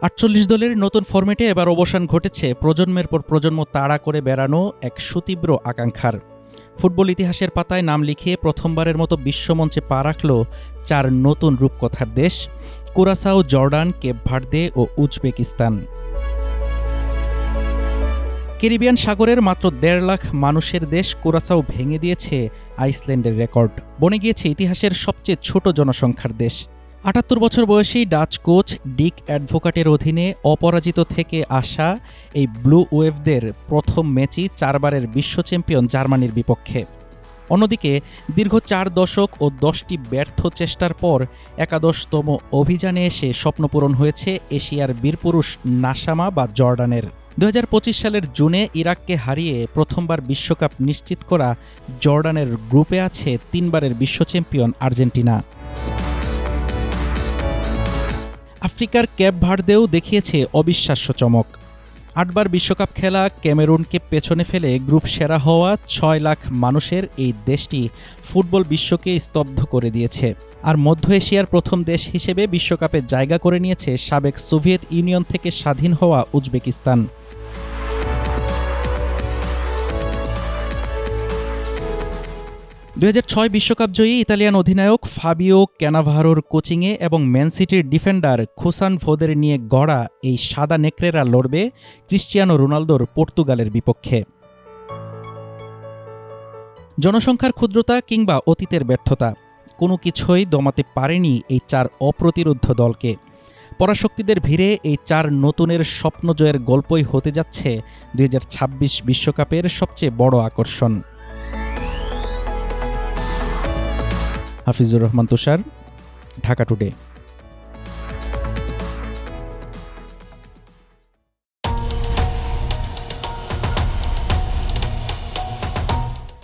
৪৮ দলের নতুন ফরম্যাটে এবার অবসান ঘটেছে প্রজন্মের পর প্রজন্ম তাড়া করে বেড়ানো এক সুতীব্র আকাঙ্ক্ষার। ফুটবল ইতিহাসের পাতায় নাম লিখিয়ে প্রথমবারের মতো বিশ্বমঞ্চে পা রাখল ৪ নতুন রূপকথার দেশ কুরাসাও, জর্ডান, কেপ ভার্দে ও উজবেকিস্তান। ক্যারিবিয়ান সাগরের মাত্র ১.৫ লাখ মানুষের দেশ কুরাসাও ভেঙে দিয়েছে আইসল্যান্ডের রেকর্ড, বনে গিয়েছে ইতিহাসের সবচেয়ে ছোট জনসংখ্যার দেশ। ৭৮ বছর বয়সী ডাচ কোচ ডিক অ্যাডভোকাটের অধীনে অপরাজিত থেকে আসা এই ব্লু ওয়েভদের প্রথম ম্যাচই ৪ বারের বিশ্ব চ্যাম্পিয়ন জার্মানির বিপক্ষে। অন্যদিকে দীর্ঘ ৪ দশক ও ১০টি ব্যর্থ চেষ্টার পর একাদশতম অভিযানে এসে স্বপ্নপূরণ হয়েছে এশিয়ার বীরপুরুষ নাসামা বা জর্ডানের। ২০২৫ সালের জুনে ইরাককে হারিয়ে প্রথমবার বিশ্বকাপ নিশ্চিত করা জর্ডানের গ্রুপে আছে ৩ বারের বিশ্ব চ্যাম্পিয়ন আর্জেন্টিনা। আফ্রিকার ক্যাপ ভার্দেও দেখিয়েছে অবিশ্বাস্য চমক। ৮ বার বিশ্বকাপ খেলা ক্যামেরুনকে পেছনে ফেলে গ্রুপ সেরা হওয়া ৬ লাখ মানুষের এই দেশটি ফুটবল বিশ্বকে স্তব্ধ করে দিয়েছে। আর মধ্য এশিয়ার প্রথম দেশ হিসেবে বিশ্বকাপে জায়গা করে নিয়েছে সাবেক সোভিয়েত ইউনিয়ন থেকে স্বাধীন হওয়া উজবেকিস্তান। ২০০৬ বিশ্বকাপ জয়ী ইতালিয়ান অধিনায়ক ফাবিও ক্যানাভারোর কোচিংয়ে এবং ম্যান সিটির ডিফেন্ডার খুসান ফোদের নিয়ে গড়া এই সাদা নেকড়েরা লড়বে ক্রিশ্চিয়ানো রোনালদোর পর্তুগালের বিপক্ষে। জনসংখ্যার ক্ষুদ্রতা কিংবা অতীতের ব্যর্থতা কোনো কিছুই দমাতে পারেনি এই ৪ অপ্রতিরোধ্য দলকে। পরাশক্তিদের ভিড়ে এই ৪ নতুনের স্বপ্ন জয়ের গল্পই হতে যাচ্ছে ২০২৬ বিশ্বকাপের সবচেয়ে বড় আকর্ষণ। হাফিজুর রহমান তুষার, ঢাকা টুডে।